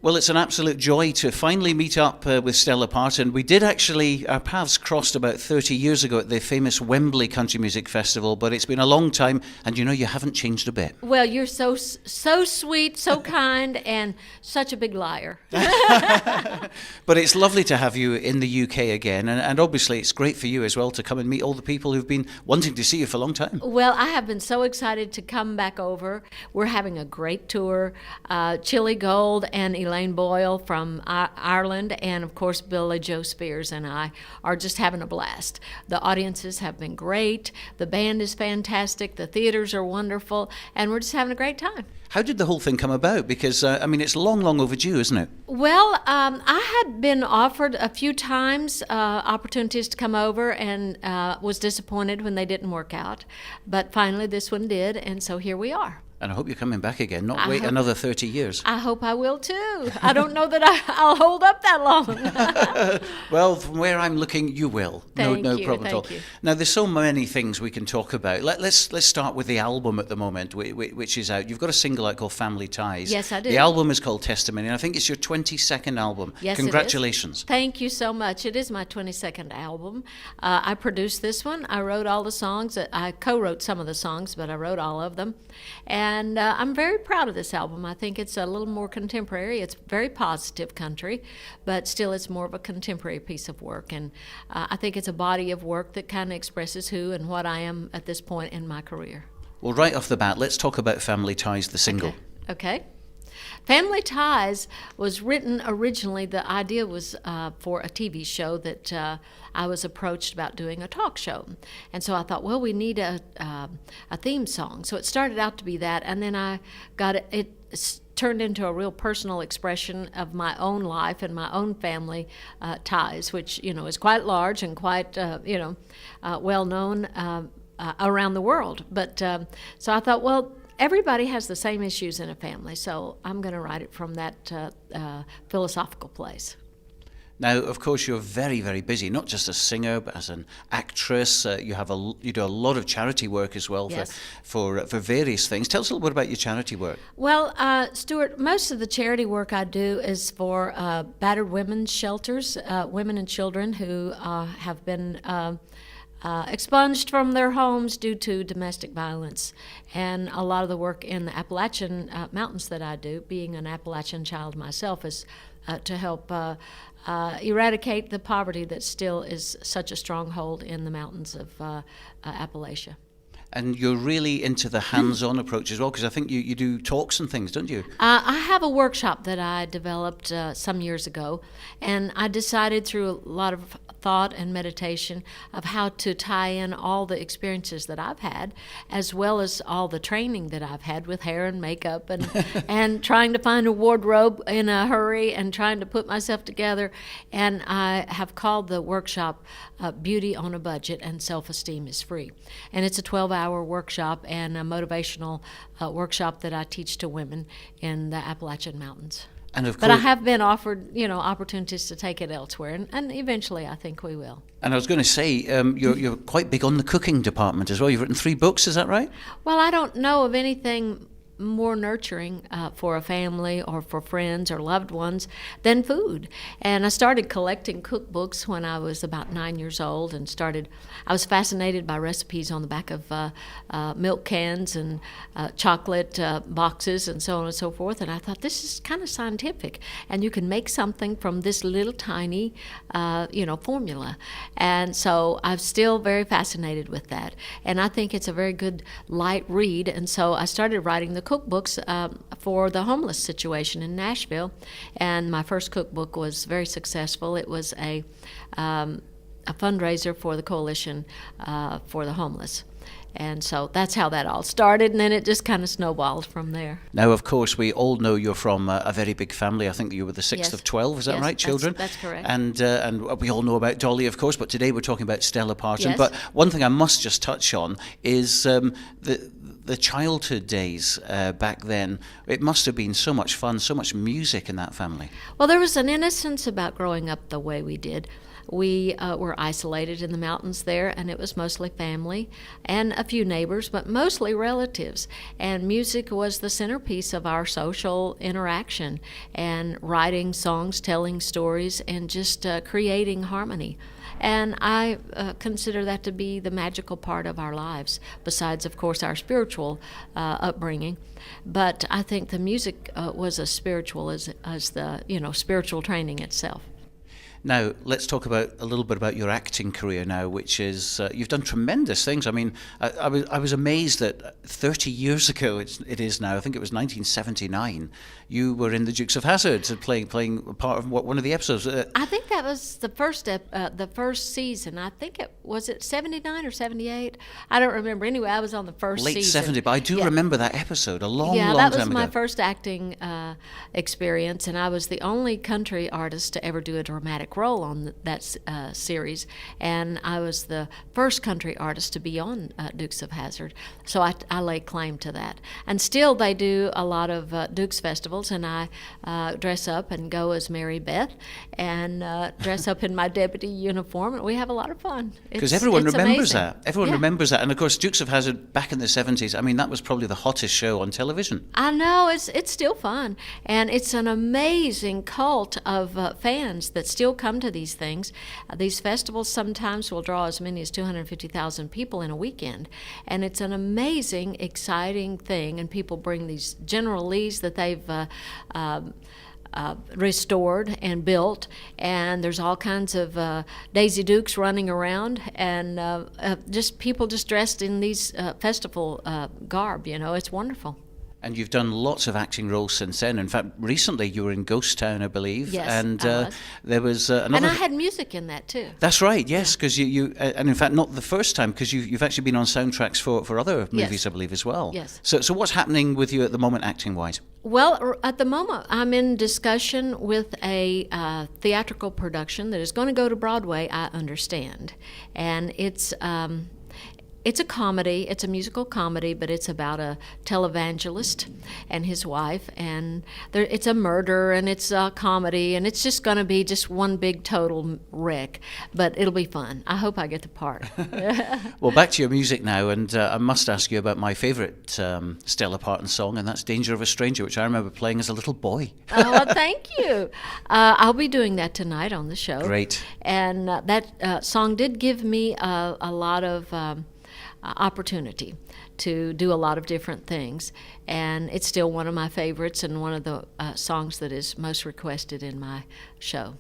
Well, it's an absolute joy to finally meet up with Stella Parton. We did actually, our paths crossed about 30 years ago at the famous Wembley Country Music Festival, but it's been a long time, and you haven't changed a bit. Well, you're so sweet, so kind, and such a big liar. But it's lovely to have you in the UK again, and obviously it's great for you as well to come and meet all the people who've been wanting to see you for a long time. Well, I have been so excited to come back over. We're having a great tour. Chilli Gold and Elaine Boyle from Ireland, and of course Billie Jo Spears and I are just having a blast. The audiences have been great. The band is fantastic. The theaters are wonderful, and we're just having a great time. How did the whole thing come about? Because, it's long overdue, isn't it? Well, I had been offered a few times opportunities to come over and was disappointed when they didn't work out. But finally this one did, and so here we are. And I hope you're coming back again, not wait another 30 years. I hope I will too. I don't know that I'll hold up that long. Well, from where I'm looking, you will. No problem at all. Thank you. Now, there's so many things we can talk about. Let's start with the album at the moment, which is out. You've got a single out called Family Ties. Yes, I do. The album is called Testimony, and I think it's your 22nd album. Yes, Congratulations. it is. Thank you so much. It is my 22nd album. I produced this one. I wrote all the songs. I co-wrote some of the songs, but I wrote all of them. And I'm very proud of this album. I think it's a little more contemporary. It's very positive country, but still it's more of a contemporary piece of work. And I think it's a body of work that kind of expresses who and what I am at this point in my career. Well, right off the bat, let's talk about Family Ties, the single. Okay. Family Ties was written originally, the idea was for a TV show that I was approached about doing a talk show. And so I thought, well, we need a theme song. So it started out to be that, and then I got it turned into a real personal expression of my own life and my own family ties, which, is quite large and quite, well known around the world. But so I thought, well, everybody has the same issues in a family, so I'm going to write it from that philosophical place. Now, of course, you're very, very busy, not just as a singer, but as an actress. You do a lot of charity work as well. Yes. for various things. Tell us a little bit about your charity work. Well, Stuart, most of the charity work I do is for battered women's shelters, women and children who have been expunged from their homes due to domestic violence. And a lot of the work in the Appalachian Mountains that I do, being an Appalachian child myself, is to help eradicate the poverty that still is such a stronghold in the mountains of Appalachia. And you're really into the hands-on approach as well, because I think you do talks and things, don't you? I have a workshop that I developed some years ago, and I decided through a lot of thought and meditation of how to tie in all the experiences that I've had, as well as all the training that I've had with hair and makeup and and trying to find a wardrobe in a hurry and trying to put myself together. And I have called the workshop Beauty on a Budget and Self-Esteem is Free. And it's a 12-hour workshop and a motivational workshop that I teach to women in the Appalachian Mountains. And of course, but I have been offered, opportunities to take it elsewhere, and eventually I think we will. And I was going to say, you're quite big on the cooking department as well. You've written 3 books, is that right? Well, I don't know of anything more nurturing for a family or for friends or loved ones than food. And I started collecting cookbooks when I was about 9 years old, and I was fascinated by recipes on the back of milk cans and chocolate boxes and so on and so forth. And I thought, this is kind of scientific, and you can make something from this little tiny formula. And so I'm still very fascinated with that. And I think it's a very good light read. And so I started writing the cookbooks for the homeless situation in Nashville, and my first cookbook was very successful. It was a fundraiser for the Coalition for the Homeless. And so that's how that all started, and then it just kind of snowballed from there. Now, of course, we all know you're from a very big family. I think you were the sixth Yes. of 12, is that Yes, right, children? That's correct. And we all know about Dolly, of course, but today we're talking about Stella Parton. Yes. But one thing I must just touch on is the childhood days back then. It must have been so much fun, so much music in that family. Well, there was an innocence about growing up the way we did. We were isolated in the mountains there, and it was mostly family and a few neighbors, but mostly relatives. And music was the centerpiece of our social interaction, and writing songs, telling stories, and just creating harmony. And I consider that to be the magical part of our lives, besides, of course, our spiritual upbringing. But I think the music was as spiritual as the spiritual training itself. Now, let's talk about a little bit about your acting career now, which is, you've done tremendous things. I mean, I was amazed that 30 years ago, it is now, I think it was 1979, you were in the Dukes of Hazzard playing part of one of the episodes. I think that was the first season. I think it was 79 or 78. I don't remember. Anyway, I was on the first late season. 70, but I do remember that episode a long that time was ago. my first acting experience, and I was the only country artist to ever do a dramatic role on that series, and I was the first country artist to be on Dukes of Hazzard, so I lay claim to that. And still they do a lot of Dukes festivals, and I dress up and go as Mary Beth and dress up in my deputy uniform, and we have a lot of fun. Because everyone remembers amazing. that. Everyone remembers that. And of course, Dukes of Hazzard back in the 70s, I mean, that was probably the hottest show on television. I know, it's still fun, and it's an amazing cult of fans that still come to these things. These festivals sometimes will draw as many as 250,000 people in a weekend, and it's an amazing, exciting thing, and people bring these General Lees that they've restored and built, and there's all kinds of Daisy Dukes running around, and just people just dressed in these festival garb. It's wonderful. And you've done lots of acting roles since then. In fact, recently you were in Ghost Town, I believe. Yes, and I was. There was another. And I had music in that too. That's right. Yes, because you and in fact not the first time, because you've actually been on soundtracks for other movies, Yes. I believe, as well. Yes. So what's happening with you at the moment, acting wise? Well, at the moment, I'm in discussion with a theatrical production that is going to go to Broadway, I understand. And it's a comedy. It's a musical comedy, but it's about a televangelist and his wife, and it's a murder, and it's a comedy, and it's just going to be just one big total wreck. But it'll be fun. I hope I get the part. Well, back to your music now, and I must ask you about my favourite Stella Parton song, and that's "Danger of a Stranger," which I remember playing as a little boy. Oh, thank you. I'll be doing that tonight on the show. Great. And that song did give me a lot of opportunity to do a lot of different things, and it's still one of my favorites and one of the songs that is most requested in my show.